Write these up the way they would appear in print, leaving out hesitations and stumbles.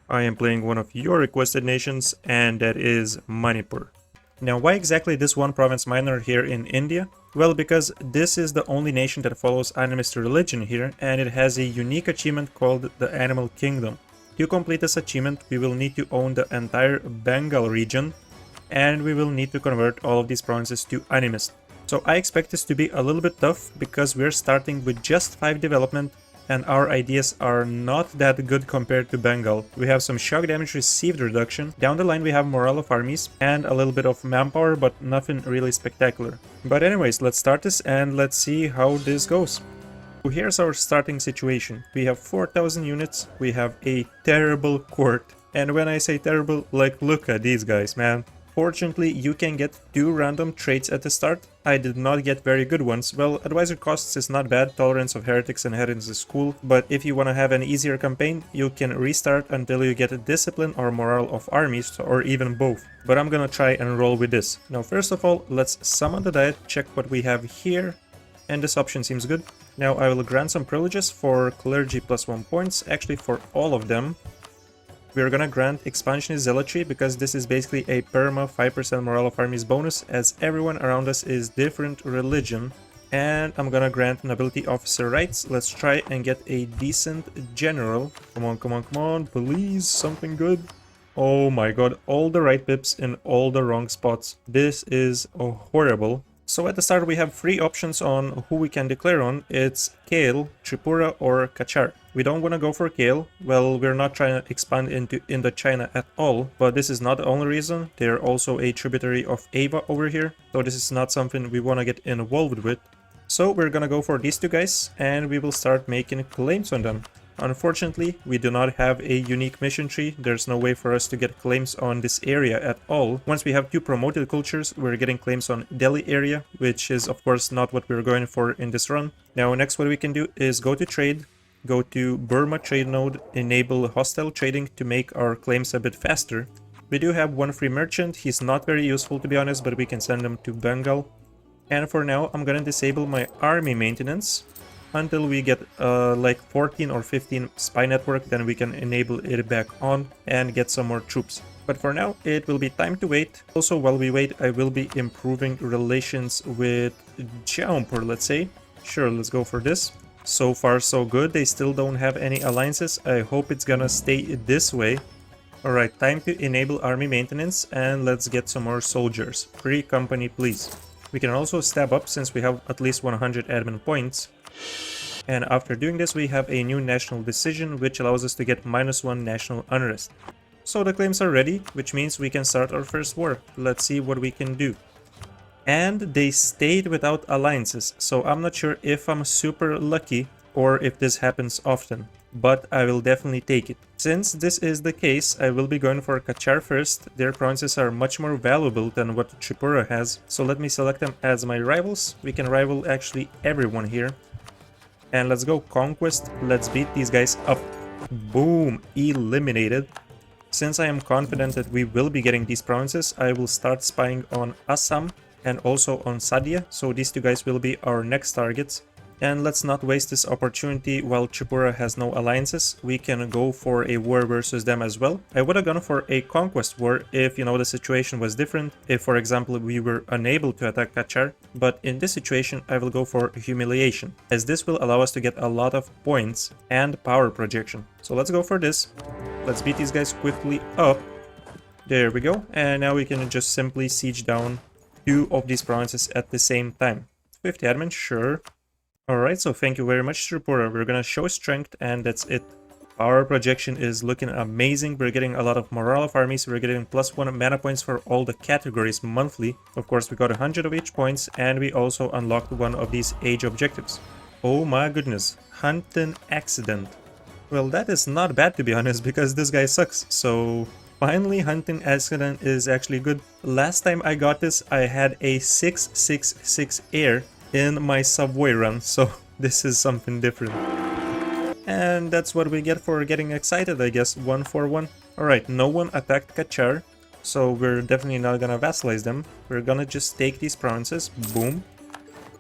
I am playing one of your requested nations, and that is Manipur. Now, why exactly this one province minor here in India? Well, because this is the only nation that follows animist religion here, and it has a unique achievement called the Animal Kingdom. To complete this achievement, we will need to own the entire Bengal region, and we will need to convert all of these provinces to animist. So I expect this to be a little bit tough, because we're starting with just 5 development, and our ideas are not that good compared to Bengal. We have some shock damage received reduction. Down the line we have morale of armies and a little bit of manpower, but nothing really spectacular. But anyways, let's start this and let's see how this goes. So here's our starting situation. We have 4,000 units, we have a terrible court. And when I say terrible, like, look at these guys, man. Fortunately, you can get 2 random traits at the start. I did not get very good ones. Well, advisor costs is not bad, tolerance of heretics and heretic is cool, but if you want to have an easier campaign, you can restart until you get a discipline or morale of armies, or even both. But I'm gonna try and roll with this. Now, first of all, let's summon the diet, check what we have here, and this option seems good. Now I will grant some privileges for clergy +1 points, actually for all of them. We're gonna grant expansionist zealotry because this is basically a perma 5% morale of armies bonus, as everyone around us is different religion. And I'm gonna grant nobility officer rights. Let's try and get a decent general. Come on, come on, come on, please, something good. Oh my god, all the right pips in all the wrong spots. This is horrible. So at the start we have 3 options on who we can declare on. It's Kale, Tripura or Kachar. We don't want to go for Kale. Well, we're not trying to expand into Indochina at all, but this is not the only reason. They're also a tributary of Ava over here, so this is not something we want to get involved with. So we're gonna go for these 2 guys, and we will start making claims on them. Unfortunately, we do not have a unique mission tree. There's no way for us to get claims on this area at all. Once we have 2 promoted cultures, we're getting claims on Delhi area, which is of course not what we're going for in this run. Now next what we can do is go to trade, go to Burma trade node, enable hostile trading to make our claims a bit faster. We do have 1 free merchant. He's not very useful to be honest, but we can send him to Bengal. And for now, I'm gonna disable my army maintenance until we get like 14 or 15 spy network, then we can enable it back on and get some more troops. But for now, it will be time to wait. Also, while we wait, I will be improving relations with Jaunpur, let's say. Sure, let's go for this. So far, so good. They still don't have any alliances. I hope it's gonna stay this way. Alright, time to enable army maintenance and let's get some more soldiers. Free company, please. We can also stab up since we have at least 100 admin points. And after doing this, we have a new national decision, which allows us to get -1 national unrest. So the claims are ready, which means we can start our first war. Let's see what we can do. And they stayed without alliances, so I'm not sure if I'm super lucky or if this happens often, but I will definitely take it. Since this is the case, I will be going for Kachar first. Their provinces are much more valuable than what Tripura has, so let me select them as my rivals. We can rival actually everyone here. And let's go conquest. Let's beat these guys up. Boom, eliminated. Since I am confident that we will be getting these provinces, I will start spying on Assam and also on Sadia, so these 2 guys will be our next targets. And let's not waste this opportunity while Tripura has no alliances. We can go for a war versus them as well. I would have gone for a conquest war if, you know, the situation was different. If, for example, we were unable to attack Kachar. But in this situation, I will go for humiliation, as this will allow us to get a lot of points and power projection. So let's go for this. Let's beat these guys quickly up. There we go. And now we can just simply siege down 2 of these provinces at the same time. 50 admin, sure. Alright, so thank you very much, Tripura. We're gonna show strength, and that's it. Our projection is looking amazing. We're getting a lot of morale of armies. We're getting +1 mana points for all the categories monthly. Of course, we got 100 of each points, and we also unlocked 1 of these age objectives. Oh my goodness, Hunting Accident. Well, that is not bad to be honest, because this guy sucks. So finally, Hunting Accident is actually good. Last time I got this, I had a 666 air in my subway run, so this is something different. And that's what we get for getting excited, I guess. 1 for 1. Alright, no one attacked Kachar, so we're definitely not gonna vassalize them. We're gonna just take these provinces. Boom.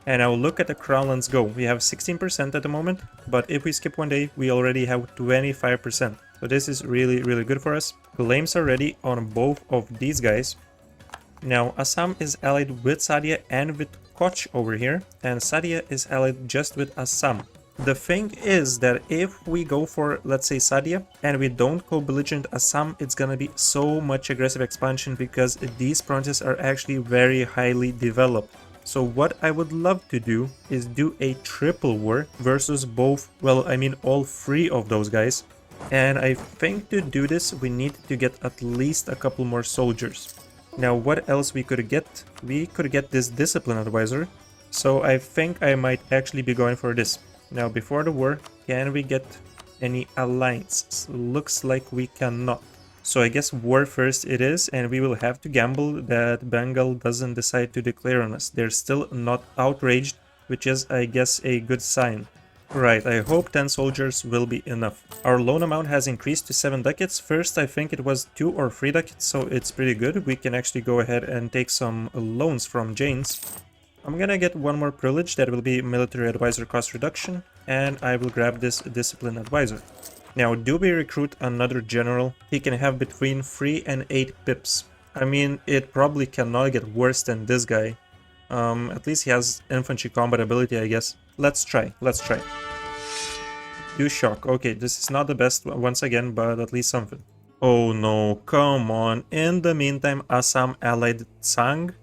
And now look at the crown lands go. We have 16% at the moment, but if we skip 1 day, we already have 25%. So this is really, really good for us. Claims are ready on both of these guys. Now, Assam is allied with Sadia and with Koch over here, and Sadia is allied just with Assam. The thing is that if we go for, let's say, Sadia, and we don't co-belligerent Assam, it's gonna be so much aggressive expansion because these provinces are actually very highly developed. So what I would love to do is do a triple war versus both, well, I mean all three of those guys. And I think to do this, we need to get at least a couple more soldiers. Now, what else we could get? We could get this discipline advisor. So I think I might actually be going for this. Now, before the war, can we get any alliances? Looks like we cannot. So I guess war first it is, and we will have to gamble that Bengal doesn't decide to declare on us. They're still not outraged, which is, I guess, a good sign. Right, I hope 10 soldiers will be enough. Our loan amount has increased to 7 ducats. First, I think it was 2 or 3 ducats, so it's pretty good. We can actually go ahead and take some loans from Janes. I'm gonna get one more privilege, that will be military advisor cost reduction, and I will grab this discipline advisor. Now, do we recruit another general? He can have between 3 and 8 pips. I mean, it probably cannot get worse than this guy. At least he has infantry combat ability, I guess. Let's try. Do shock. Okay, this is not the best once again, but at least something. Oh no, come on. In the meantime, Assam allied Tsang.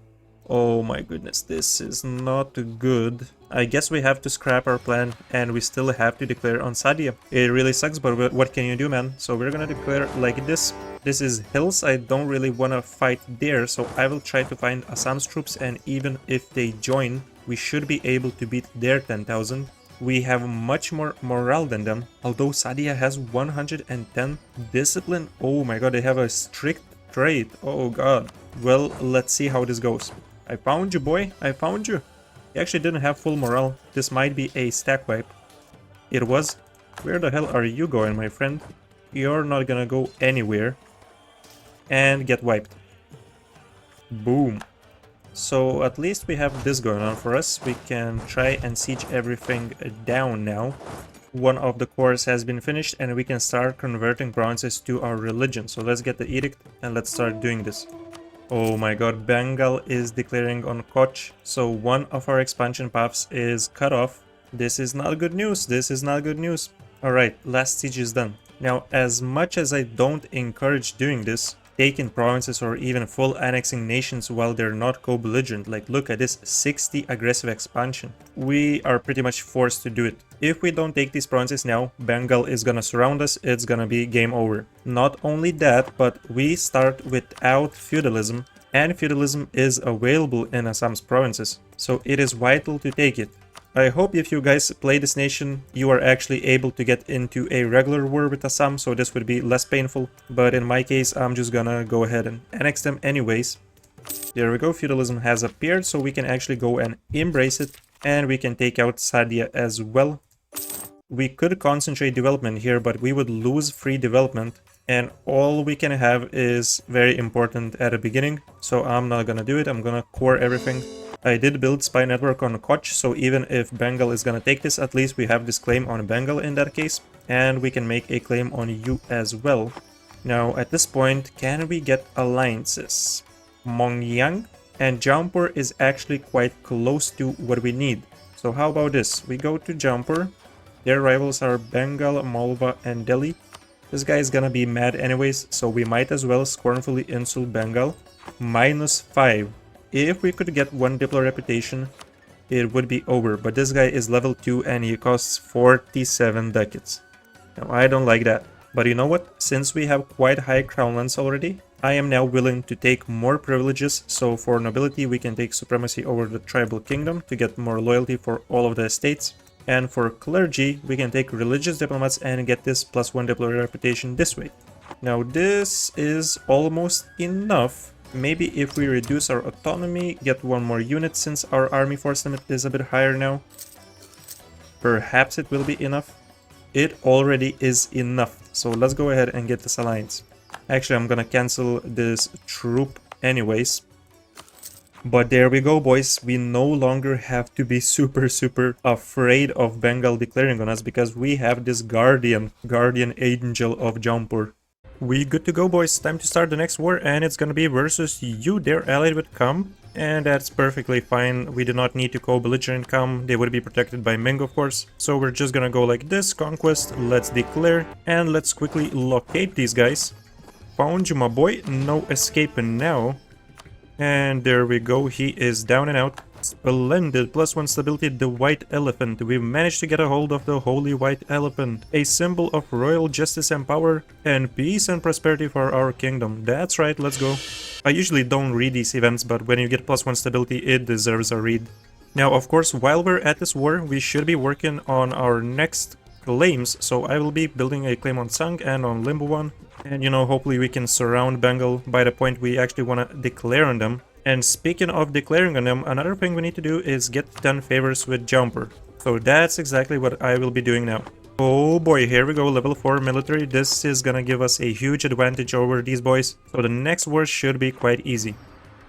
Oh my goodness, this is not good. I guess we have to scrap our plan and we still have to declare on Sadia. It really sucks, but what can you do, man? So we're gonna declare like this. This is hills. I don't really want to fight there, so I will try to find Assam's troops, and even if they join, we should be able to beat their 10,000. We have much more morale than them, although Sadia has 110 discipline. Oh my god, they have a strict trade. Oh god. Well, let's see how this goes. I found you, boy. I found you. He actually didn't have full morale. This might be a stack wipe. It was. Where the hell are you going, my friend? You're not gonna go anywhere. And get wiped. Boom. So at least we have this going on for us. We can try and siege everything down now. One of the cores has been finished and we can start converting provinces to our religion. So let's get the edict and let's start doing this. Oh my god, Bengal is declaring on Koch, so one of our expansion paths is cut off. This is not good news, this is not good news. Alright, last siege is done. Now, as much as I don't encourage doing this, taking provinces or even full annexing nations while they're not co-belligerent, like look at this 60 aggressive expansion. We are pretty much forced to do it. If we don't take these provinces now, Bengal is gonna surround us, it's gonna be game over. Not only that, but we start without feudalism, and feudalism is available in Assam's provinces, so it is vital to take it. I hope if you guys play this nation, you are actually able to get into a regular war with Assam, so this would be less painful. But in my case, I'm just gonna go ahead and annex them anyways. There we go, feudalism has appeared, so we can actually go and embrace it. And we can take out Sadia as well. We could concentrate development here, but we would lose free development. And all we can have is very important at the beginning, so I'm not gonna do it, I'm gonna core everything. I did build spy network on Koch, so even if Bengal is gonna take this, at least we have this claim on Bengal in that case, and we can make a claim on you as well. Now at this point, can we get alliances? Mongyang and Jaunpur is actually quite close to what we need. So how about this? We go to Jaunpur. Their rivals are Bengal, Malwa and Delhi. This guy is gonna be mad anyways, so we might as well scornfully insult Bengal. -5. If we could get 1 Diplo reputation, it would be over, but this guy is level 2 and he costs 47 ducats. Now, I don't like that. But you know what? Since we have quite high crown lands already, I am now willing to take more privileges, so for nobility we can take supremacy over the tribal kingdom to get more loyalty for all of the estates. And for clergy, we can take religious diplomats and get this +1 Diplo reputation this way. Now this is almost enough. Maybe if we reduce our autonomy, get 1 more unit since our army force limit is a bit higher now. Perhaps it will be enough. It already is enough. So let's go ahead and get this alliance. Actually, I'm gonna cancel this troop anyways. But there we go, boys. We no longer have to be super afraid of Bengal declaring on us because we have this guardian angel of Jampur. We good to go, boys. Time to start the next war, and it's gonna be versus you. They're allied with Kam, and that's perfectly fine. We do not need to co-belligerent Kam. They would be protected by Ming, of course. So we're just gonna go like this, conquest, let's declare, and let's quickly locate these guys. Found you, my boy. No escaping now. And there we go, he is down and out. Splendid, +1 stability, the white elephant. We've managed to get a hold of the holy white elephant. A symbol of royal justice and power, and peace and prosperity for our kingdom. That's right, let's go. I usually don't read these events, but when you get +1 stability, it deserves a read. Now, of course, while we're at this war, we should be working on our next claims. So I will be building a claim on Sang and on Limbuwan. And, you know, hopefully we can surround Bengal by the point we actually want to declare on them. And speaking of declaring on them, another thing we need to do is get 10 favors with Jumper. So that's exactly what I will be doing now. Oh boy, here we go, level 4 military. This is gonna give us a huge advantage over these boys. So the next war should be quite easy.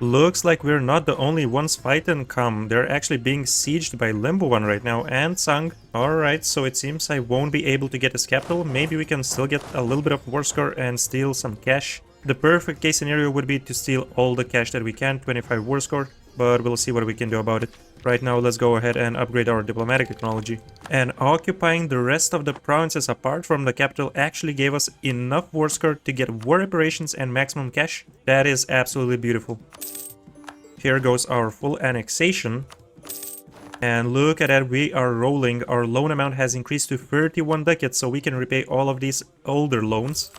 Looks like we're not the only ones fighting Kam. They're actually being sieged by Limbuwan right now and Sang. Alright, so it seems I won't be able to get his capital. Maybe we can still get a little bit of war score and steal some cash. The perfect case scenario would be to steal all the cash that we can, 25 war score, but we'll see what we can do about it. Right now, let's go ahead and upgrade our diplomatic technology. And occupying the rest of the provinces apart from the capital actually gave us enough war score to get war reparations and maximum cash. That is absolutely beautiful. Here goes our full annexation. And look at that, we are rolling. Our loan amount has increased to 31 ducats, so we can repay all of these older loans.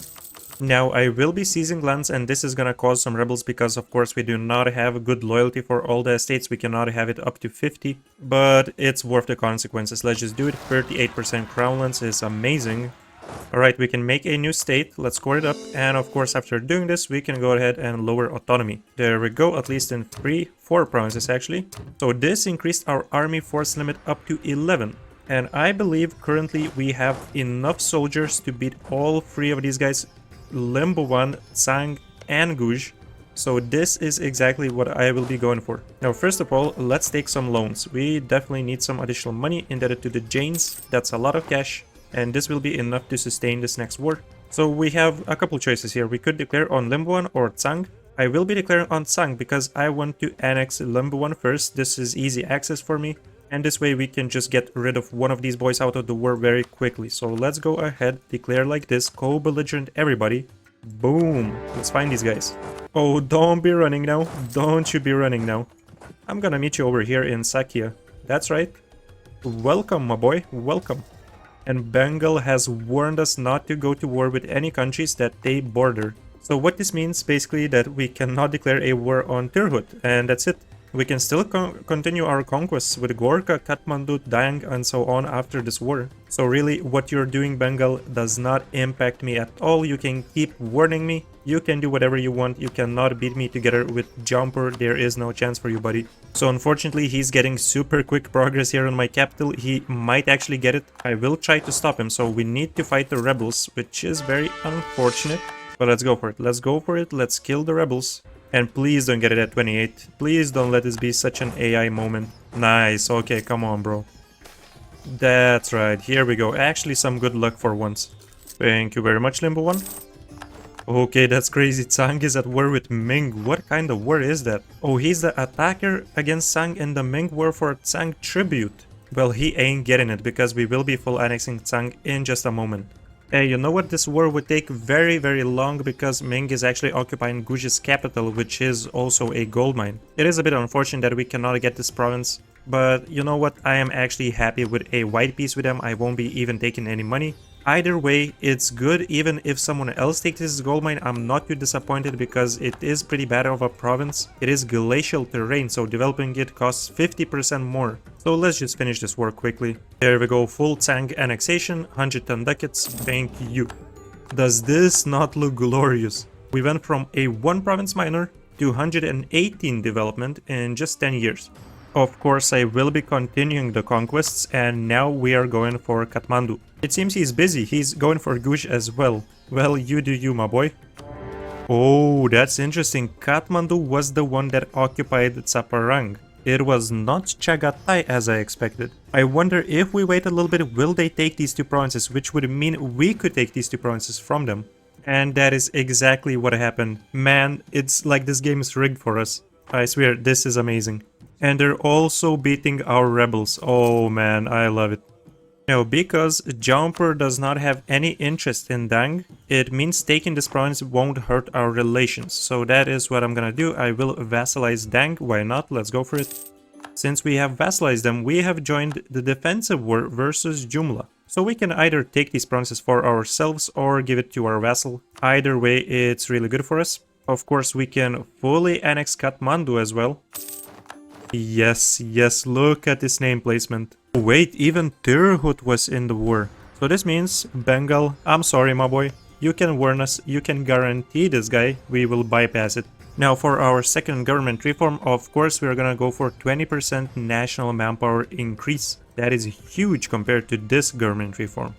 Now, I will be seizing lands, and this is gonna cause some rebels because, of course, we do not have good loyalty for all the estates. We cannot have it up to 50, but it's worth the consequences. Let's just do it. 38% crown lands is amazing. Alright, we can make a new state. Let's score it up, and of course, after doing this, we can go ahead and lower autonomy. There we go, at least in 4 provinces actually. So this increased our army force limit up to 11. And I believe currently we have enough soldiers to beat all 3 of these guys. Limbuwan, Sang, and Guj. So this is exactly what I will be going for. Now, first of all, let's take some loans. We definitely need some additional money indebted to the Jains. That's a lot of cash, and this will be enough to sustain this next war. So we have a couple choices here. We could declare on Limbuwan or Tsang. I will be declaring on Tsang because I want to annex Limbuwan first. This is easy access for me. And this way we can just get rid of one of these boys out of the war very quickly. So let's go ahead, declare like this, co-belligerent everybody. Boom. Let's find these guys. Oh, don't be running now. Don't you be running now. I'm gonna meet you over here in Sakya. That's right. Welcome, my boy. Welcome. And Bengal has warned us not to go to war with any countries that they border. So what this means basically that we cannot declare a war on Tirhut, and that's it. We can still continue our conquests with Gorkha, Kathmandu, Dang, and so on after this war. So really, what you're doing, Bengal, does not impact me at all. You can keep warning me. You can do whatever you want. You cannot beat me together with Jumper. There is no chance for you, buddy. So unfortunately, he's getting super quick progress here on my capital. He might actually get it. I will try to stop him. So we need to fight the rebels, which is very unfortunate. But let's go for it. Let's go for it. Let's kill the rebels. And please don't get it at 28. Please don't let this be such an AI moment. Nice. Okay, come on, bro. That's right. Here we go. Actually, some good luck for once. Thank you very much, Limbuwan. Okay, that's crazy. Tsang is at war with Ming. What kind of war is that? Oh, he's the attacker against Tsang in the Ming war for Tsang tribute. Well, he ain't getting it because we will be full annexing Tsang in just a moment. Hey, you know what? This war would take very long because Ming is actually occupying Guj's capital, which is also a gold mine. It is a bit unfortunate that we cannot get this province, but you know what? I am actually happy with a white peace with them. I won't be even taking any money. Either way, it's good. Even if someone else takes this gold mine, I'm not too disappointed because it is pretty bad of a province. It is glacial terrain, so developing it costs 50% more. So let's just finish this war quickly. There we go, full Tsang annexation, 110 ducats, thank you. Does this not look glorious? We went from a 1 province minor to 118 development in just 10 years. Of course, I will be continuing the conquests, and now we are going for Kathmandu. It seems he's busy. He's going for Guj as well. Well, you do you, my boy. Oh, that's interesting. Kathmandu was the one that occupied Tsaparang. It was not Chagatai as I expected. I wonder if we wait a little bit, will they take these two provinces, which would mean we could take these two provinces from them. And that is exactly what happened. Man, it's like this game is rigged for us. I swear, this is amazing. And they're also beating our rebels. Oh man, I love it. Now, because Jumper does not have any interest in Dang, it means taking this province won't hurt our relations. So that is what I'm gonna do. I will vassalize Dang. Why not? Let's go for it. Since we have vassalized them, we have joined the defensive war versus Jumla. So we can either take these provinces for ourselves or give it to our vassal. Either way, it's really good for us. Of course, we can fully annex Kathmandu as well. Yes, yes, look at this name placement. Wait, even Tirhut was in the war. So this means, Bengal, I'm sorry my boy, you can warn us, you can guarantee this guy, we will bypass it. Now for our second government reform, of course we're gonna go for 20% national manpower increase. That is huge compared to this government reform.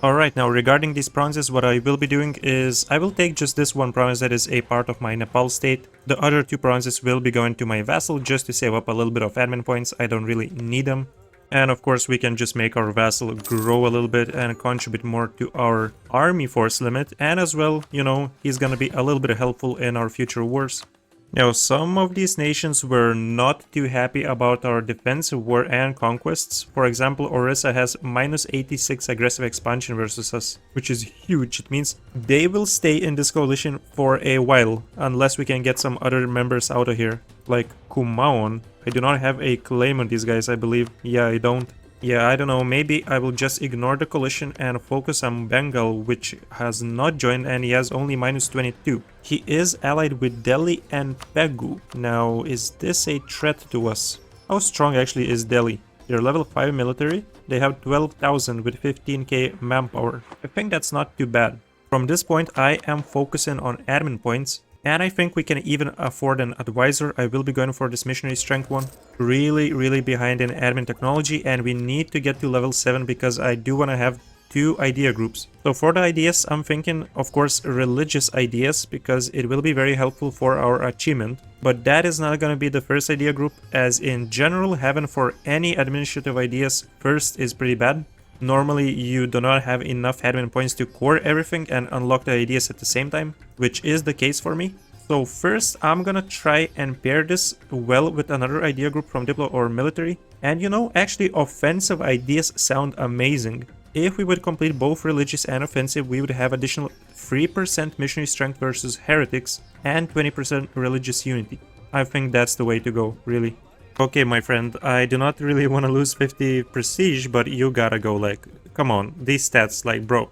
Alright, now regarding these provinces, what I will be doing is I will take just this one province that is a part of my Nepal state. The other two provinces will be going to my vassal just to save up a little bit of admin points. I don't really need them. And of course we can just make our vassal grow a little bit and contribute more to our army force limit. And as well, you know, he's gonna be a little bit helpful in our future wars. Now, some of these nations were not too happy about our defensive war and conquests. For example, Orissa has minus 86 aggressive expansion versus us, which is huge. It means they will stay in this coalition for a while, unless we can get some other members out of here, like Kumaon. I do not have a claim on these guys, I believe. Yeah, I don't. Yeah, I don't know, maybe I will just ignore the coalition and focus on Bengal, which has not joined and he has only minus 22. He is allied with Delhi and Pegu. Now, is this a threat to us? How strong actually is Delhi? They're level 5 military, they have 12,000 with 15k manpower. I think that's not too bad. From this point, I am focusing on admin points. And I think we can even afford an advisor. I will be going for this missionary strength one. Really behind in admin technology, and we need to get to level 7 because I do want to have 2 idea groups. So for the ideas, I'm thinking, of course, religious ideas because it will be very helpful for our achievement. But that is not going to be the first idea group, as in general, having for any administrative ideas first is pretty bad. Normally, you do not have enough admin points to core everything and unlock the ideas at the same time, which is the case for me. So first, I'm gonna try and pair this well with another idea group from Diplo or military. And you know, actually offensive ideas sound amazing. If we would complete both religious and offensive, we would have additional 3% missionary strength versus heretics and 20% religious unity. I think that's the way to go, really. Okay, my friend, I do not really want to lose 50 prestige, but you gotta go, like, come on, these stats, like, bro.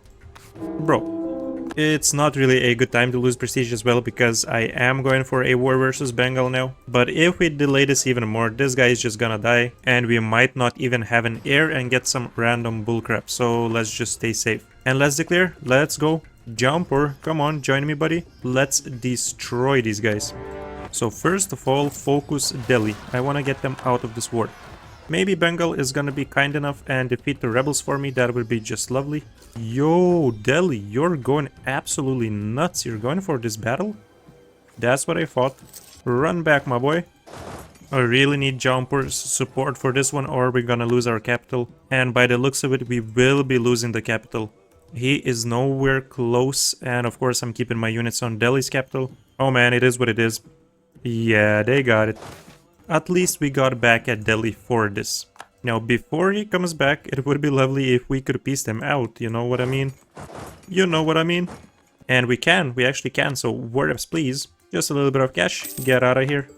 It's not really a good time to lose prestige as well, because I am going for a war versus Bengal now. But if we delay this even more, this guy is just gonna die, and we might not even have an heir and get some random bullcrap, so let's just stay safe. And let's declare, let's go. Jumper, come on, join me, buddy. Let's destroy these guys. So first of all, focus Delhi. I want to get them out of this war. Maybe Bengal is gonna be kind enough and defeat the rebels for me. That would be just lovely. Yo, Delhi, you're going absolutely nuts. You're going for this battle? That's what I thought. Run back, my boy. I really need Jumper's support for this one, or we're gonna lose our capital. And by the looks of it, we will be losing the capital. He is nowhere close, and of course I'm keeping my units on Delhi's capital. Oh man, it is what it is. Yeah, they got it. At least we got back at Delhi for this. Now, before he comes back, it would be lovely if we could piece them out, you know what I mean? You know what I mean? And we actually can, so word ups please. Just a little bit of cash, get out of here.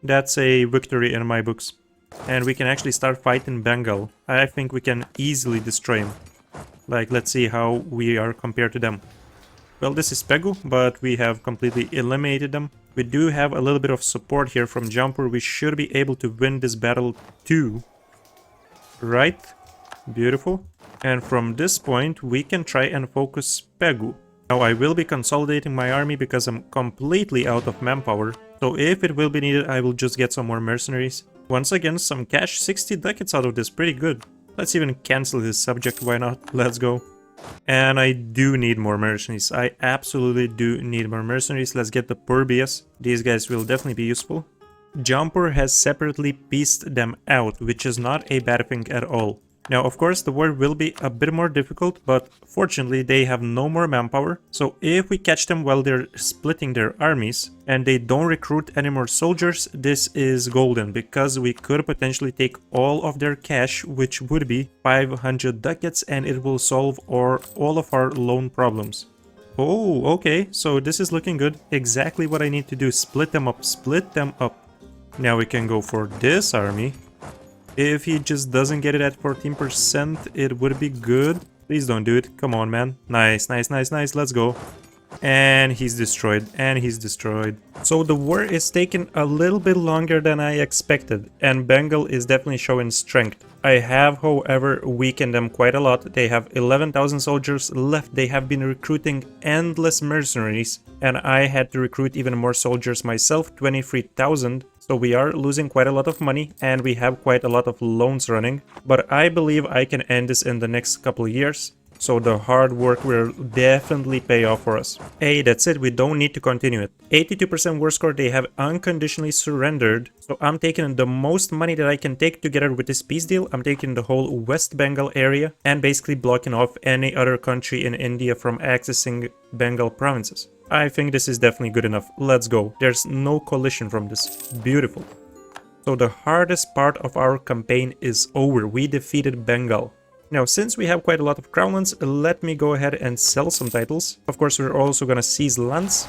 That's a victory in my books. And we can actually start fighting Bengal. I think we can easily destroy him. Like, let's see how we are compared to them. Well, this is Pegu, but we have completely eliminated them. We do have a little bit of support here from Jumper. We should be able to win this battle too. Right? Beautiful. And from this point, we can try and focus Pegu. Now, I will be consolidating my army because I'm completely out of manpower. So if it will be needed, I will just get some more mercenaries. Once again, some cash, 60 ducats out of this, pretty good. Let's even cancel his subject, why not? Let's go. And I do need more mercenaries. I absolutely do need more mercenaries. Let's get the Purbias. These guys will definitely be useful. Jumper has separately pieced them out, which is not a bad thing at all. Now, of course, the war will be a bit more difficult, but fortunately they have no more manpower. So if we catch them while they're splitting their armies and they don't recruit any more soldiers, this is golden, because we could potentially take all of their cash, which would be 500 ducats, and it will solve all of our loan problems. Oh, okay, so this is looking good. Exactly what I need to do. Split them up, split them up. Now we can go for this army. If he just doesn't get it at 14%, it would be good. Please don't do it. Come on, man. Nice, nice, nice, nice. Let's go. And he's destroyed. And he's destroyed. So the war is taking a little bit longer than I expected. And Bengal is definitely showing strength. I have, however, weakened them quite a lot. They have 11,000 soldiers left. They have been recruiting endless mercenaries. And I had to recruit even more soldiers myself, 23,000. So we are losing quite a lot of money, and we have quite a lot of loans running. But I believe I can end this in the next couple of years. So the hard work will definitely pay off for us. Hey, that's it, we don't need to continue it. 82% war score, they have unconditionally surrendered. So I'm taking the most money that I can take together with this peace deal. I'm taking the whole West Bengal area and basically blocking off any other country in India from accessing Bengal provinces. I think this is definitely good enough. Let's go. There's no coalition from this. Beautiful. So the hardest part of our campaign is over. We defeated Bengal. Now, since we have quite a lot of crown lands, let me go ahead and sell some titles. Of course, we're also gonna seize lands.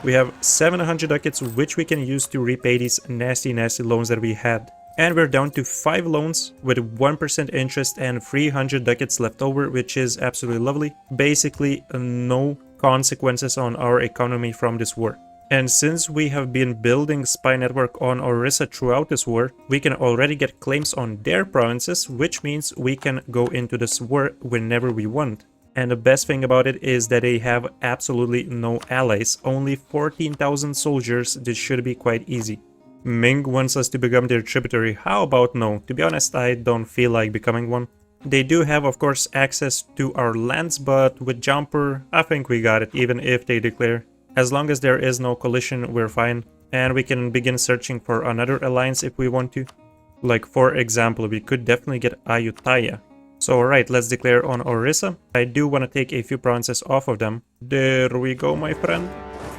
We have 700 ducats, which we can use to repay these nasty loans that we had. And we're down to 5 loans with 1% interest and 300 ducats left over, which is absolutely lovely. Basically, no consequences on our economy from this war. And since we have been building spy network on Orissa throughout this war, we can already get claims on their provinces, which means we can go into this war whenever we want. And the best thing about it is that they have absolutely no allies, only 14,000 soldiers. This should be quite easy. Ming wants us to become their tributary. How about no? To be honest, I don't feel like becoming one. They do have, of course, access to our lands, but with Jumper, I think we got it, even if they declare. As long as there is no coalition, we're fine. And we can begin searching for another alliance if we want to. Like, for example, we could definitely get Ayutthaya. So, alright, let's declare on Orissa. I do want to take a few provinces off of them. There we go, my friend.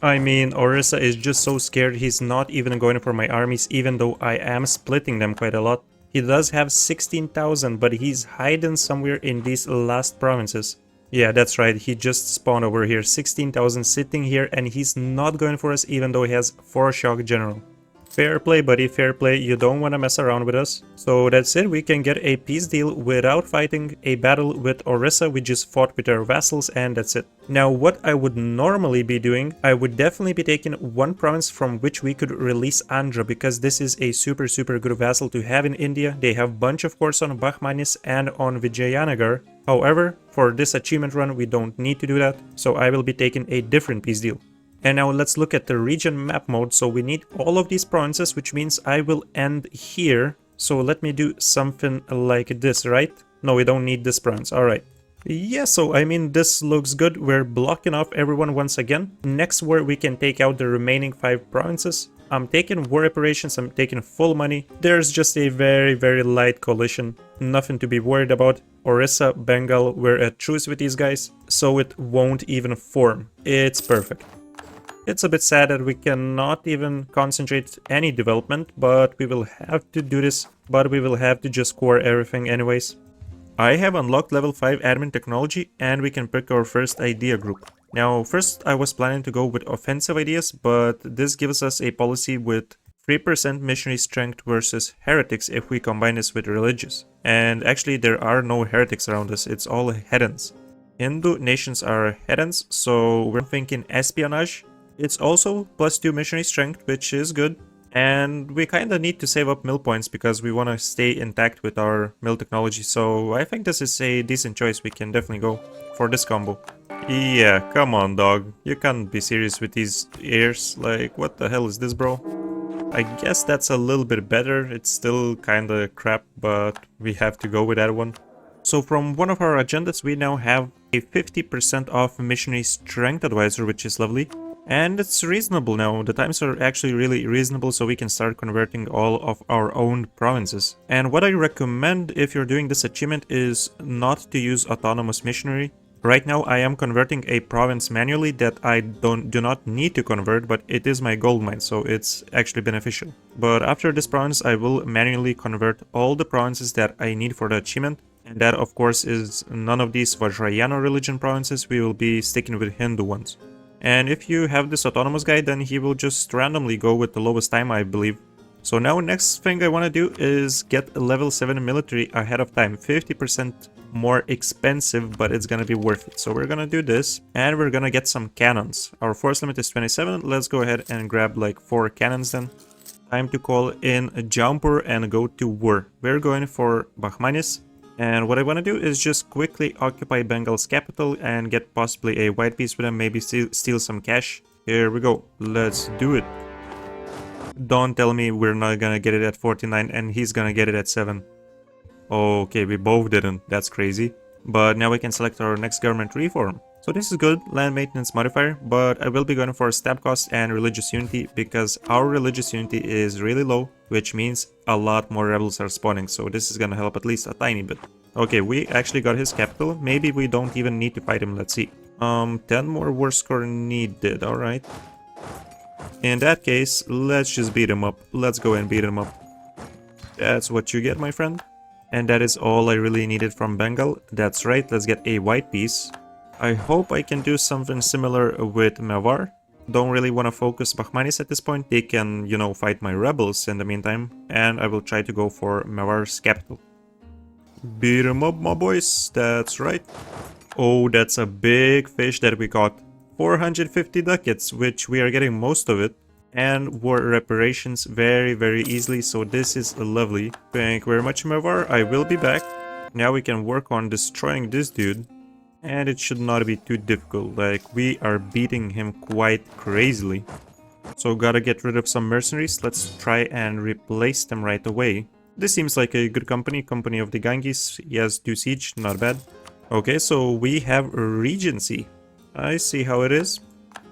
I mean, Orissa is just so scared he's not even going for my armies, even though I am splitting them quite a lot. He does have 16,000, but he's hiding somewhere in these last provinces. Yeah, that's right, he just spawned over here, 16,000 sitting here, and he's not going for us even though he has 4 shock general. Fair play, buddy, fair play, you don't want to mess around with us. So that's it, we can get a peace deal without fighting a battle with Orissa. We just fought with our vassals and that's it. Now what I would normally be doing, I would definitely be taking one province from which we could release Andhra, because this is a super good vassal to have in India. They have bunch of course on Bahmanis and on Vijayanagar. However, for this achievement run we don't need to do that, so I will be taking a different peace deal. And now let's look at the region map mode. So we need all of these provinces, which means I will end here. So let me do something like this, right? No, we don't need this province. All right. Yeah, so I mean, this looks good. We're blocking off everyone once again. Next war, we can take out the remaining 5 provinces. I'm taking war reparations. I'm taking full money. There's just a very light coalition. Nothing to be worried about. Orissa, Bengal, we're at truce with these guys, so it won't even form. It's perfect. It's a bit sad that we cannot even concentrate any development, but we will have to do this. But we will have to just core everything anyways. I have unlocked level 5 admin technology and we can pick our first idea group. Now first I was planning to go with offensive ideas, but this gives us a policy with 3% missionary strength versus heretics if we combine this with religious. And actually there are no heretics around us, it's all heathens. Hindu nations are heathens, so we're thinking espionage. It's also +2 missionary strength, which is good. And we kind of need to save up mill points because we want to stay intact with our mill technology. So I think this is a decent choice. We can definitely go for this combo. Yeah, come on, dog. You can't be serious with these ears. Like, what the hell is this, bro? I guess that's a little bit better. It's still kind of crap, but we have to go with that one. So from one of our agendas, we now have a 50% off missionary strength advisor, which is lovely. And it's reasonable now. The times are actually really reasonable, so we can start converting all of our own provinces. And what I recommend if you're doing this achievement is not to use autonomous missionary. Right now I am converting a province manually that I do not need to convert, but it is my gold mine, so it's actually beneficial. But after this province I will manually convert all the provinces that I need for the achievement. And that of course is none of these Vajrayana religion provinces, we will be sticking with Hindu ones. And if you have this autonomous guy, then he will just randomly go with the lowest time, I believe. So now next thing I want to do is get a level 7 military ahead of time. 50% more expensive, but it's gonna be worth it. So we're gonna do this, and we're gonna get some cannons. Our force limit is 27. Let's go ahead and grab like 4 cannons then. Time to call in a jumper and go to war. We're going for Bahmanis. And what I want to do is just quickly occupy Bengal's capital and get possibly a white piece with him, maybe steal some cash. Here we go, let's do it. Don't tell me we're not gonna get it at 49 and he's gonna get it at 7. Okay, we both didn't, that's crazy. But now we can select our next government reform. So this is good, land maintenance modifier, but I will be going for stamp cost and religious unity because our religious unity is really low, which means a lot more rebels are spawning, so this is gonna help at least a tiny bit. Okay, we actually got his capital, maybe we don't even need to fight him, let's see. 10 more war score needed, alright. In that case, let's just beat him up, let's go and beat him up. That's what you get, my friend. And that is all I really needed from Bengal, that's right, let's get a white piece. I hope I can do something similar with Mewar. Don't really want to focus Bahmanis at this point. They can, you know, fight my rebels in the meantime. And I will try to go for Mewar's capital. Beat 'em up, my boys. That's right. Oh, that's a big fish that we caught. 450 ducats, which we are getting most of it. And war reparations very easily. So this is lovely. Thank you very much, Mewar. I will be back. Now we can work on destroying this dude. And it should not be too difficult, like we are beating him quite crazily. So gotta get rid of some mercenaries, let's try and replace them right away. This seems like a good company of the Ganges, yes, do siege, not bad. Okay, so we have Regency, I see how it is.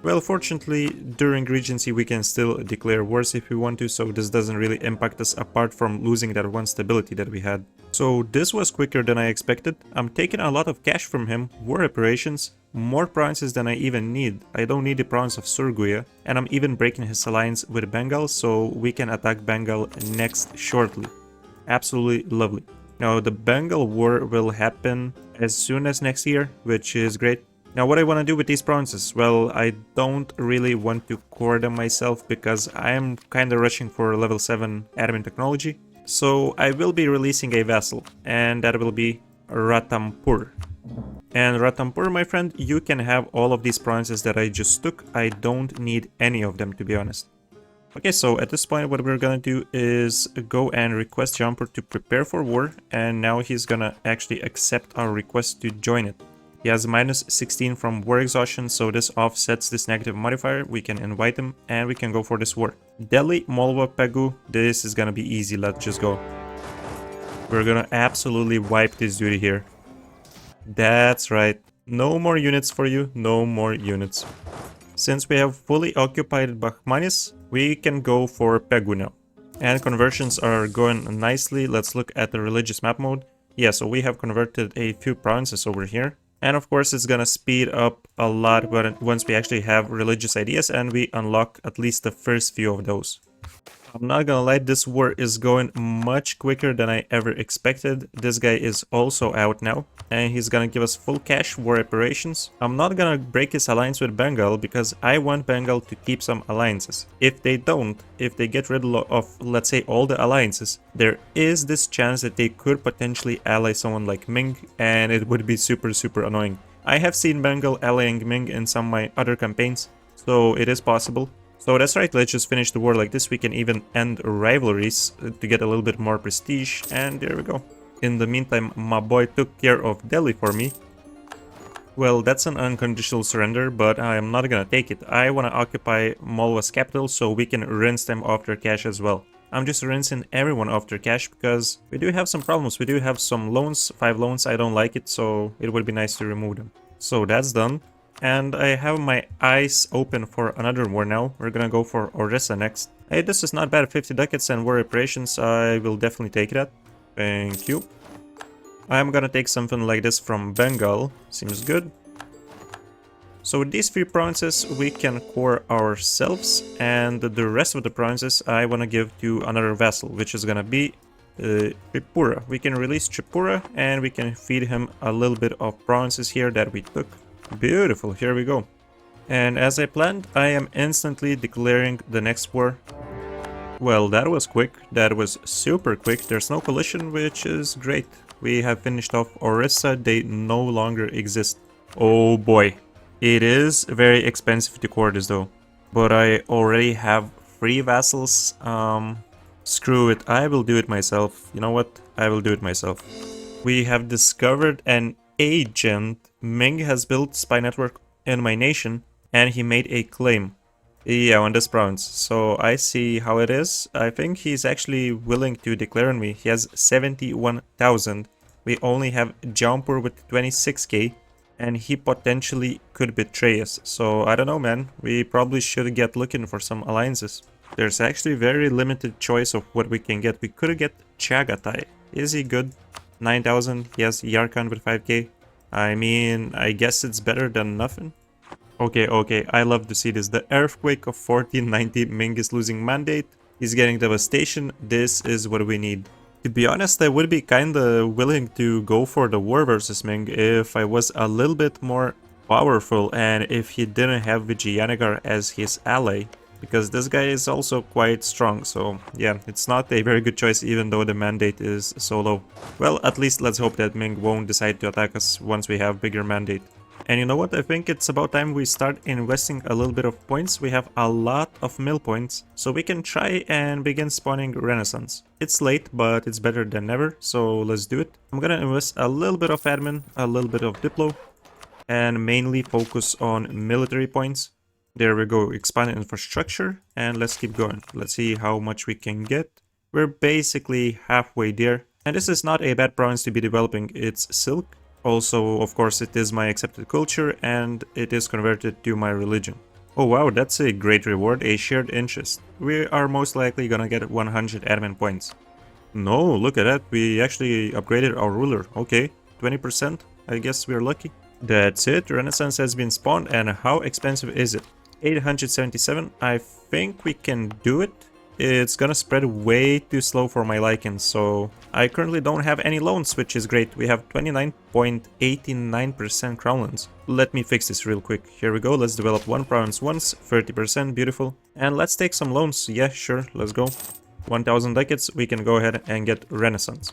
Well, fortunately, during Regency we can still declare wars if we want to, so this doesn't really impact us apart from losing that one stability that we had. So this was quicker than I expected. I'm taking a lot of cash from him, war reparations, more provinces than I even need. I don't need the province of Surguya, and I'm even breaking his alliance with Bengal, so we can attack Bengal next shortly. Absolutely lovely. Now the Bengal war will happen as soon as next year, which is great. Now what I want to do with these provinces, well, I don't really want to core them myself because I am kind of rushing for level 7 admin technology. So I will be releasing a vassal, and that will be Ratampur. And Ratampur, my friend, you can have all of these provinces that I just took. I don't need any of them, to be honest. Okay, so at this point what we're gonna do is go and request Jumper to prepare for war, and now he's gonna actually accept our request to join it. He has minus 16 from war exhaustion, so this offsets this negative modifier. We can invite him and we can go for this war. Delhi, Molva, Pegu, this is gonna be easy, let's just go. We're gonna absolutely wipe this duty here. That's right, no more units for you, no more units. Since we have fully occupied Bahmanis, we can go for Pegu now. And conversions are going nicely. Let's look at the religious map mode. Yeah, so we have converted a few provinces over here. And of course it's gonna speed up a lot once we actually have religious ideas and we unlock at least the first few of those. I'm not gonna lie, this war is going much quicker than I ever expected. This guy is also out now, and he's gonna give us full cash war reparations. I'm not gonna break his alliance with Bengal because I want Bengal to keep some alliances. If they don't, if they get rid of, let's say, all the alliances, there is this chance that they could potentially ally someone like Ming, and it would be super annoying. I have seen Bengal allying Ming in some of my other campaigns, so it is possible. So that's right, let's just finish the war like this. We can even end rivalries to get a little bit more prestige, and there we go. In the meantime, my boy took care of Delhi for me. Well, that's an unconditional surrender, but I am not gonna take it. I wanna occupy Malwa's capital so we can rinse them of their cash as well. I'm just rinsing everyone off their cash because we do have some problems. We do have some loans, 5 loans. I don't like it, so it would be nice to remove them. So that's done. And I have my eyes open for another war now. We're gonna go for Orissa next. Hey, this is not bad. 50 ducats and war reparations. I will definitely take that. Thank you. I'm gonna take something like this from Bengal. Seems good. So with these 3 provinces, we can core ourselves, and the rest of the provinces I want to give to another vassal, which is gonna be Tripura. We can release Tripura, and we can feed him a little bit of provinces here that we took. Beautiful, here we go. And as I planned, I am instantly declaring the next war. Well, that was quick. That was super quick. There's no collision, which is great. We have finished off Orissa. They no longer exist. Oh boy. It is very expensive to core this though. But I already have 3 vassals. Screw it. I will do it myself. You know what? I will do it myself. We have discovered an agent. Ming has built spy network in my nation, and he made a claim. Yeah, on this province. So I see how it is. I think he's actually willing to declare on me. He has 71,000. We only have Jaunpur with 26k. And he potentially could betray us. So I don't know, man. We probably should get looking for some alliances. There's actually very limited choice of what we can get. We could get Chagatai. Is he good? 9,000. He has Yarkand with 5k. I mean, I guess it's better than nothing. Okay. I love to see this. The earthquake of 1490. Ming is losing mandate. He's getting devastation. This is what we need. To be honest, I would be kinda willing to go for the war versus Ming if I was a little bit more powerful and if he didn't have Vijayanagar as his ally, because this guy is also quite strong, so yeah, it's not a very good choice even though the mandate is so low. Well, at least let's hope that Ming won't decide to attack us once we have bigger mandate. And you know what, I think it's about time we start investing a little bit of points. We have a lot of mill points, so we can try and begin spawning Renaissance. It's late, but it's better than never, so let's do it. I'm gonna invest a little bit of admin, a little bit of Diplo, and mainly focus on military points. There we go, expand infrastructure, and let's keep going. Let's see how much we can get. We're basically halfway there, and this is not a bad province to be developing. It's silk. Also, of course, it is my accepted culture, and it is converted to my religion. Oh wow, that's a great reward, a shared interest. We are most likely gonna get 100 admin points. No, look at that, we actually upgraded our ruler. Okay, 20%, I guess we're lucky. That's it, Renaissance has been spawned, and how expensive is it? 877, I think we can do it. It's gonna spread way too slow for my liking, so I currently don't have any loans, which is great. We have 29.89% crownlands. Let me fix this real quick. Here we go, let's develop one province once, 30%, beautiful. And let's take some loans. Yeah, sure, let's go. 1000 ducats, we can go ahead and get Renaissance.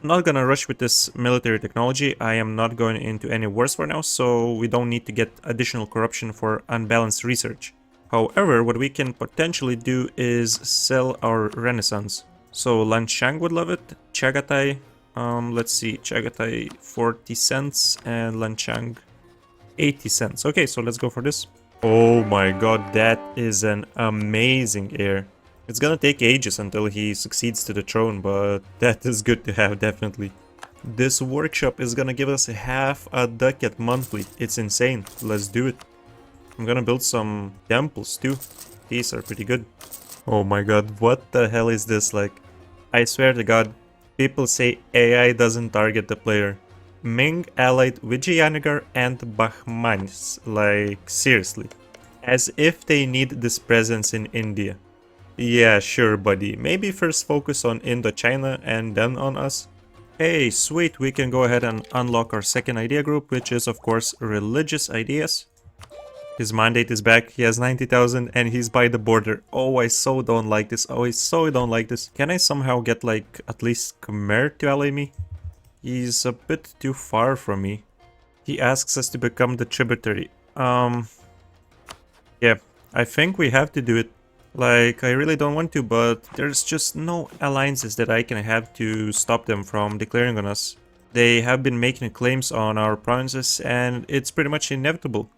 I'm not gonna rush with this military technology. I am not going into any wars for now, so we don't need to get additional corruption for unbalanced research. However, what we can potentially do is sell our Renaissance. So Lanchang would love it. Chagatai, let's see, Chagatai 40 cents and Lanchang 80 cents. Okay, so let's go for this. Oh my god, that is an amazing heir. It's gonna take ages until he succeeds to the throne, but that is good to have, definitely. This workshop is gonna give us half a ducat monthly. It's insane. Let's do it. I'm gonna build some temples too. These are pretty good. Oh my god, what the hell is this like? I swear to god, people say AI doesn't target the player. Ming allied Vijayanagar and Bahmanis, like seriously. As if they need this presence in India. Yeah, sure buddy, maybe first focus on Indochina and then on us. Hey, sweet, we can go ahead and unlock our second idea group, which is of course religious ideas. His mandate is back, he has 90,000 and he's by the border. Oh, I so don't like this, oh I so don't like this. Can I somehow get like at least Khmer to ally me? He's a bit too far from me. He asks us to become the tributary. Yeah, I think we have to do it. Like, I really don't want to, but there's just no alliances that I can have to stop them from declaring on us. They have been making claims on our provinces and it's pretty much inevitable.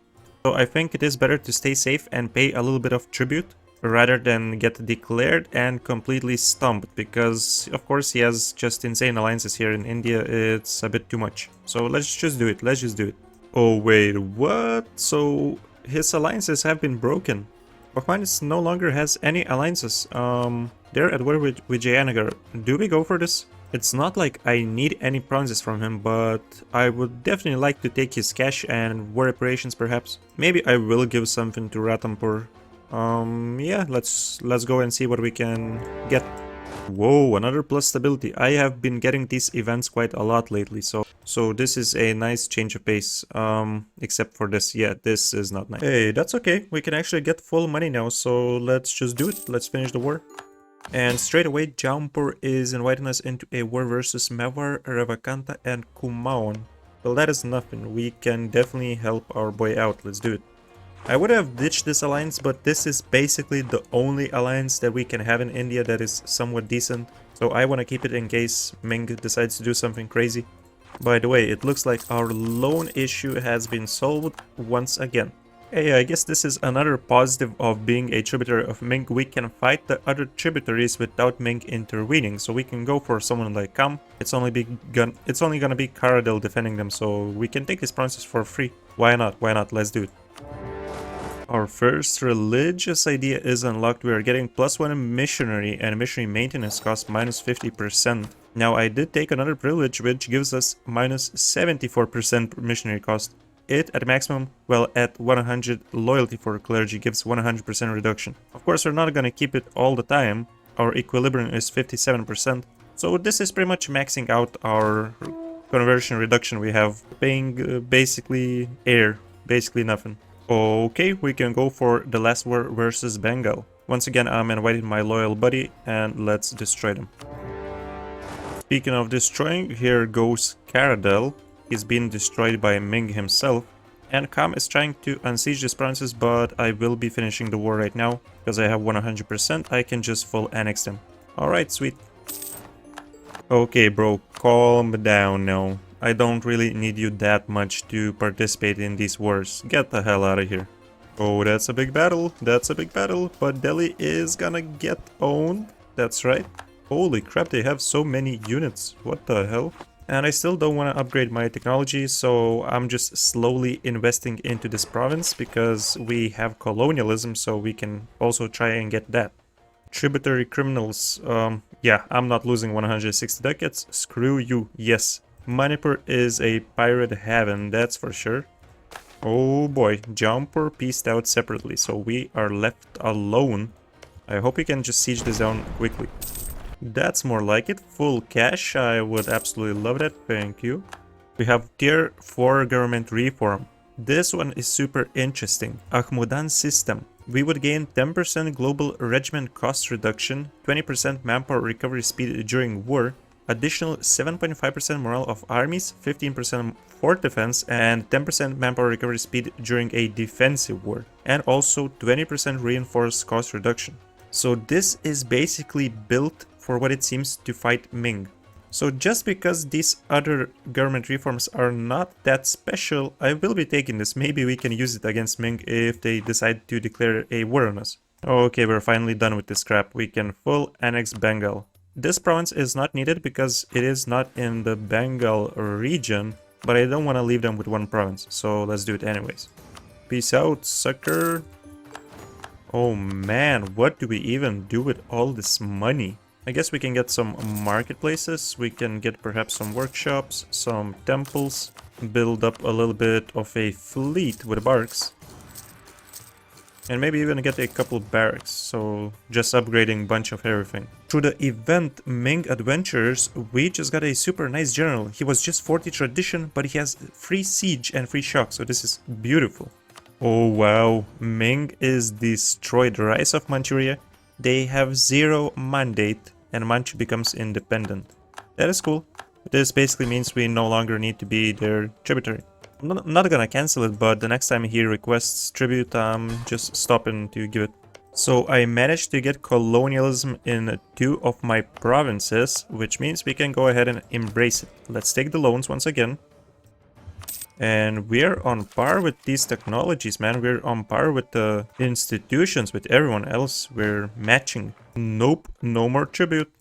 So I think it is better to stay safe and pay a little bit of tribute. rather than get declared and completely stumped, because of course he has just insane alliances here in India. It's a bit too much. So let's just do it. Let's just do it. Oh wait, what? So his alliances have been broken. Bahmanis no longer has any alliances. They're at war with Vijayanagar. Do we go for this? It's not like I need any promises from him, but I would definitely like to take his cash and war reparations perhaps. Maybe I will give something to Ratampur. Yeah, let's go and see what we can get. Whoa, another plus stability. I have been getting these events quite a lot lately, so this is a nice change of pace. Except for this. Yeah, this is not nice. Hey, that's okay. We can actually get full money now, so let's just do it. Let's finish the war. And straight away, Jaunpur is inviting us into a war versus Mewar, Ravakanta, and Kumaon. Well, that is nothing. We can definitely help our boy out. Let's do it. I would have ditched this alliance, but this is basically the only alliance that we can have in India that is somewhat decent. So I want to keep it in case Ming decides to do something crazy. By the way, it looks like our loan issue has been solved once again. Hey, I guess this is another positive of being a tributary of Ming. We can fight the other tributaries without Ming intervening, so we can go for someone like Kam. It's only gonna be Karadel defending them, so we can take his provinces for free. Why not? Why not? Let's do it. Our first religious idea is unlocked. We are getting +1 missionary and missionary maintenance cost -50%. Now I did take another privilege which gives us -74% missionary cost. It at maximum, well, at 100 loyalty for clergy gives 100% reduction. Of course, we're not gonna keep it all the time. Our equilibrium is 57%. So this is pretty much maxing out our conversion reduction. We have paying basically air, basically nothing. Okay, we can go for the last war versus Bengal. Once again, I'm inviting my loyal buddy and let's destroy them. Speaking of destroying, here goes Karadel. He's being destroyed by Ming himself. And Kam is trying to unsiege these provinces, but I will be finishing the war right now. Because I have 100%, I can just full annex them. Alright, sweet. Okay, bro, calm down now. I don't really need you that much to participate in these wars. Get the hell out of here. Oh, that's a big battle. That's a big battle. But Delhi is gonna get owned. That's right. Holy crap, they have so many units. What the hell? And I still don't want to upgrade my technology, so I'm just slowly investing into this province because we have colonialism, so we can also try and get that. Tributary criminals, yeah, I'm not losing 160 ducats. Screw you, yes. Manipur is a pirate heaven, that's for sure. Oh boy, Jaunpur pieced out separately, so we are left alone. I hope we can just siege this down quickly. That's more like it. Full cash. I would absolutely love that. Thank you. We have tier 4 government reform. This one is super interesting. Ahmudan system. We would gain 10% global regiment cost reduction, 20% manpower recovery speed during war, additional 7.5% morale of armies, 15% fort defense, and 10% manpower recovery speed during a defensive war, and also 20% reinforced cost reduction. So this is basically built for what it seems to fight Ming. So just because these other government reforms are not that special, I will be taking this. Maybe we can use it against Ming if they decide to declare a war on us. Okay, we're finally done with this crap. We can full annex Bengal. This province is not needed because it is not in the Bengal region, but I don't want to leave them with one province, so let's do it anyways. Peace out, sucker. Oh man, what do we even do with all this money? I guess we can get some marketplaces, we can get perhaps some workshops, some temples, build up a little bit of a fleet with barks. And maybe even get a couple barracks, so just upgrading a bunch of everything. Through the event Ming Adventures, we just got a super nice general. He was just 40 tradition, but he has free siege and free shock, so this is beautiful. Oh wow, Ming is destroyed. Rise of Manchuria. They have 0 mandate and Manchu becomes independent. That is cool. This basically means we no longer need to be their tributary. I'm not gonna cancel it, but the next time he requests tribute, I'm just stopping to give it. So I managed to get colonialism in 2 of my provinces, which means we can go ahead and embrace it. Let's take the loans once again. And we're on par with these technologies, man. We're on par with the institutions, with everyone else. We're matching. Nope, no more tribute.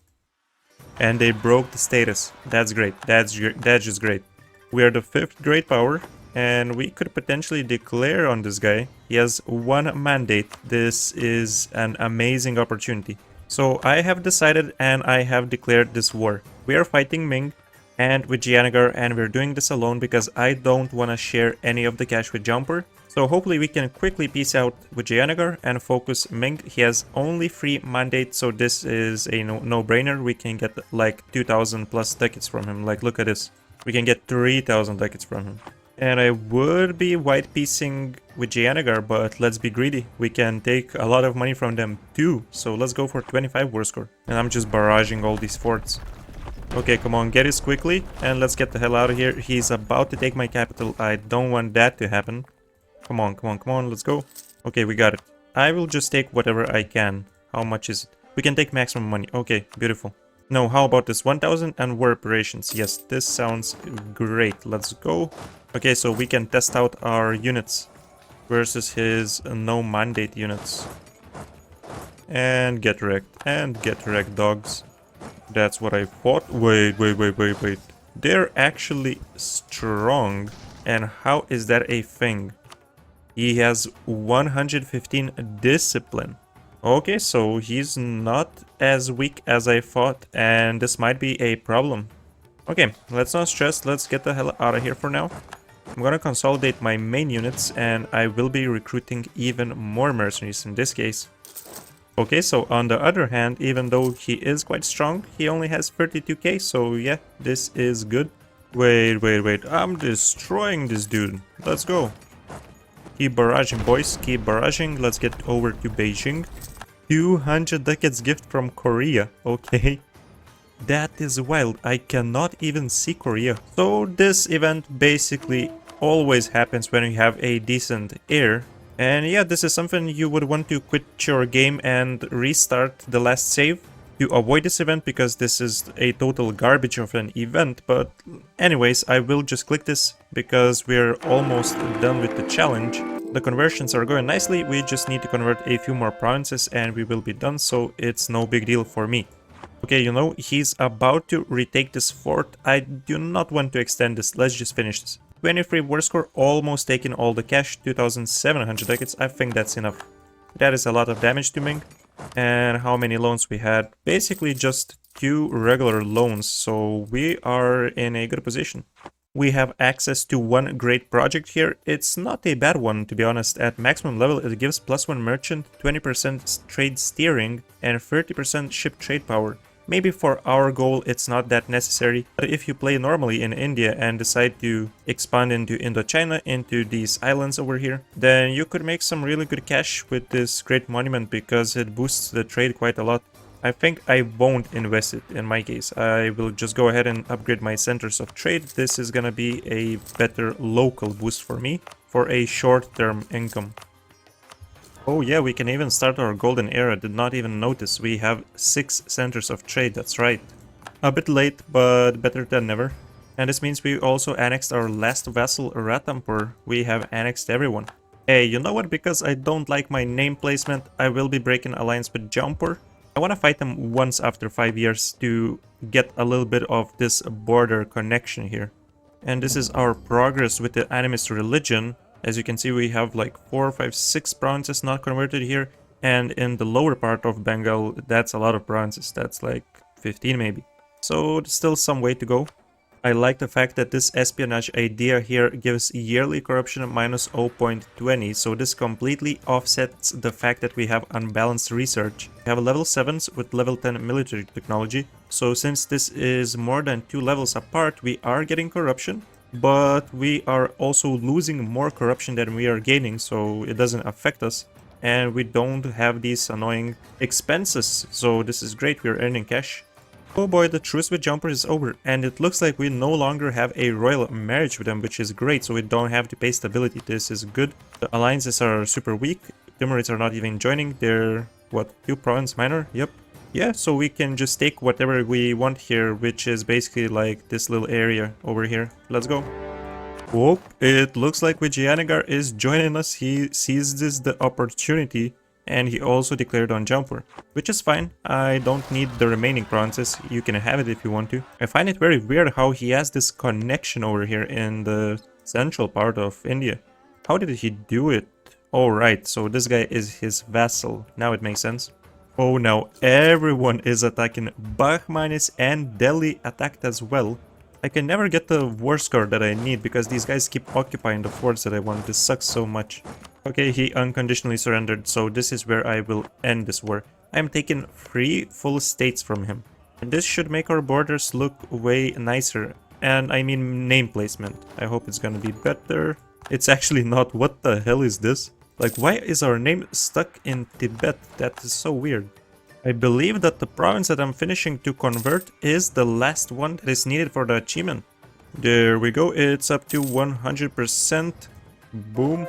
And they broke the status. That's great. That's just great. We are the 5th great power, and we could potentially declare on this guy. He has 1 mandate. This is an amazing opportunity. So I have decided and I have declared this war. We are fighting Ming and with Jianagar, and we're doing this alone because I don't want to share any of the cash with Jumper. So hopefully we can quickly peace out with Jianagar and focus Ming. He has only 3 mandates, so this is a no-brainer. We can get like 2,000 plus ducats from him. Like, look at this. We can get 3,000 ducats from him. And I would be white piecing with Jianagar, but let's be greedy. We can take a lot of money from them too. So let's go for 25 war score. And I'm just barraging all these forts. Okay, come on, get this quickly. And let's get the hell out of here. He's about to take my capital. I don't want that to happen. Come on, come on, come on, let's go. Okay, we got it. I will just take whatever I can. How much is it? We can take maximum money. Okay, beautiful. No, how about this? 1,000 and war operations. Yes, this sounds great. Let's go. Okay, so we can test out our units versus his no mandate units. And get wrecked, dogs. That's what I thought. Wait. They're actually strong. And how is that a thing? He has 115 discipline. Okay, so he's not as weak as I thought, and this might be a problem. Okay, let's not stress, let's get the hell out of here for now. I'm gonna consolidate my main units, and I will be recruiting even more mercenaries in this case. Okay, so on the other hand, even though he is quite strong, he only has 32k, so yeah, this is good. Wait, I'm destroying this dude. Let's go. Keep barraging, boys, keep barraging. Let's get over to Beijing. 200 ducats gift from Korea. Okay. That is wild. I cannot even see Korea. So this event basically always happens when you have a decent heir. And yeah, this is something you would want to quit your game and restart the last save to avoid this event, because this is a total garbage of an event. But anyways, I will just click this because we're almost done with the challenge. The conversions are going nicely. We just need to convert a few more provinces and we will be done, so it's no big deal for me. Okay, you know, he's about to retake this fort. I do not want to extend this. Let's just finish this. 23 war score, almost taking all the cash, 2,700 ducats. I think that's enough. That is a lot of damage to Ming. And how many loans we had? Basically just 2 regular loans, so we are in a good position. We have access to 1 great project here. It's not a bad one, to be honest. At maximum level, it gives +1 merchant, 20% trade steering, and 30% ship trade power. Maybe for our goal it's not that necessary, but if you play normally in India and decide to expand into Indochina, into these islands over here, then you could make some really good cash with this great monument because it boosts the trade quite a lot. I think I won't invest it in my case. I will just go ahead and upgrade my centers of trade. This is gonna be a better local boost for me for a short-term income. Oh yeah, we can even start our golden era. Did not even notice. We have 6 centers of trade, that's right. A bit late, but better than never. And this means we also annexed our last vassal, Ratampur. We have annexed everyone. Hey, you know what? Because I don't like my name placement, I will be breaking alliance with Jampur. I want to fight them once after 5 years to get a little bit of this border connection here. And this is our progress with the animist religion. As you can see, we have like 4, 5, 6 provinces not converted here. And in the lower part of Bengal, that's a lot of provinces. That's like 15 maybe. So there's still some way to go. I like the fact that this espionage idea here gives yearly corruption minus 0.20, so this completely offsets the fact that we have unbalanced research. We have a level 7s with level 10 military technology, so since this is more than 2 levels apart, we are getting corruption, but we are also losing more corruption than we are gaining, so it doesn't affect us. And we don't have these annoying expenses, so this is great, we are earning cash. Oh boy, the truce with Jumper is over, and it looks like we no longer have a royal marriage with them, which is great, so we don't have to pay stability. This is good. The alliances are super weak. Timurids are not even joining. They're, what, 2 province minor? Yep. Yeah, so we can just take whatever we want here, which is basically like this little area over here. Let's go. Oh, it looks like Vijayanagar is joining us. He sees this the opportunity, and he also declared on Jamfor, which is fine. I don't need the remaining provinces. You can have it if you want to. I find it very weird how he has this connection over here in the central part of India. How did he do it? Oh, right, so this guy is his vassal. Now it makes sense. Oh, now everyone is attacking. Bahmanis and Delhi attacked as well. I can never get the war score that I need because these guys keep occupying the forts that I want. This sucks so much. Okay, he unconditionally surrendered, so this is where I will end this war. I am taking 3 full states from him. And this should make our borders look way nicer. And I mean name placement. I hope it's gonna be better. It's actually not. What the hell is this? Like, why is our name stuck in Tibet? That is so weird. I believe that the province that I'm finishing to convert is the last one that is needed for the achievement. There we go, it's up to 100%. Boom.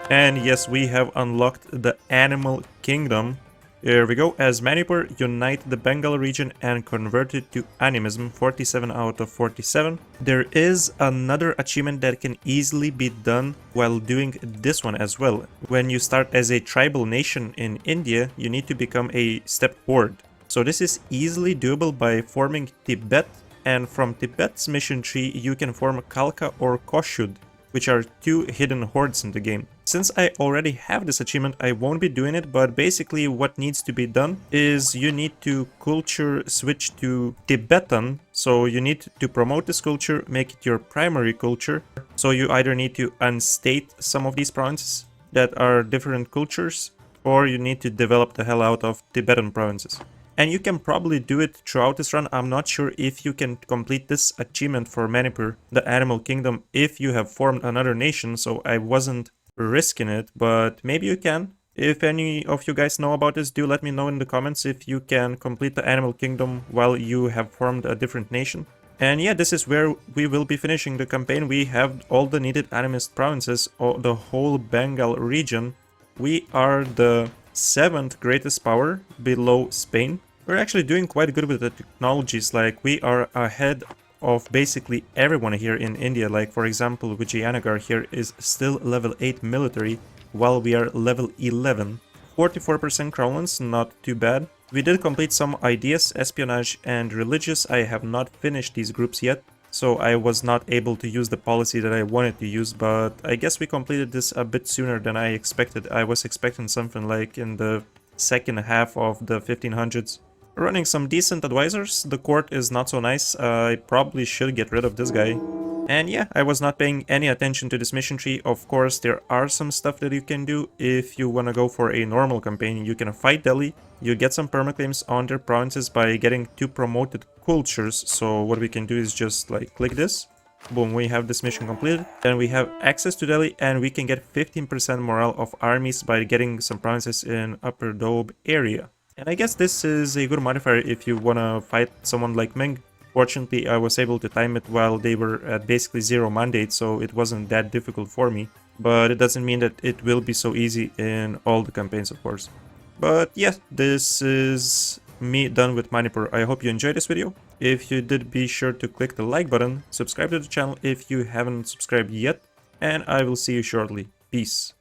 And yes, we have unlocked the animal kingdom. Here we go, as Manipur, unite the Bengal region and convert it to animism, 47 out of 47. There is another achievement that can easily be done while doing this one as well. When you start as a tribal nation in India, you need to become a steppe horde. So this is easily doable by forming Tibet, and from Tibet's mission tree you can form Kalka or Koshud, which are 2 hidden hordes in the game. Since I already have this achievement, I won't be doing it, but basically what needs to be done is you need to culture switch to Tibetan. So you need to promote this culture, make it your primary culture. So you either need to unstate some of these provinces that are different cultures, or you need to develop the hell out of Tibetan provinces. And you can probably do it throughout this run. I'm not sure if you can complete this achievement for Manipur, the Animal Kingdom, if you have formed another nation, so I wasn't risking it, but maybe you can. If any of you guys know about this, do let me know in the comments if you can complete the Animal Kingdom while you have formed a different nation. And yeah, this is where we will be finishing the campaign. We have all the needed animist provinces, or the whole Bengal region. We are the 7th greatest power below Spain. We're actually doing quite good with the technologies, like we are ahead of basically everyone here in India. Like for example, Vijayanagar here is still level 8 military, while we are level 11. 44% crowns, not too bad. We did complete some ideas, espionage and religious. I have not finished these groups yet, so I was not able to use the policy that I wanted to use, but I guess we completed this a bit sooner than I expected. I was expecting something like in the second half of the 1500s. Running some decent advisors. The court is not so nice. I probably should get rid of this guy. And yeah, I was not paying any attention to this mission tree. Of course, there are some stuff that you can do if you want to go for a normal campaign. You can fight Delhi. You get some permaclaims on their provinces by getting 2 promoted cultures. So what we can do is just like click this. Boom, we have this mission completed. Then we have access to Delhi, and we can get 15% morale of armies by getting some provinces in Upper Doab area. And I guess this is a good modifier if you wanna fight someone like Ming. Fortunately, I was able to time it while they were at basically 0 mandate, so it wasn't that difficult for me. But it doesn't mean that it will be so easy in all the campaigns, of course. But yeah, this is me done with Manipur. I hope you enjoyed this video. If you did, be sure to click the like button, subscribe to the channel if you haven't subscribed yet, and I will see you shortly. Peace.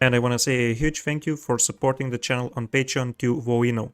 And I want to say a huge thank you for supporting the channel on Patreon to Voino.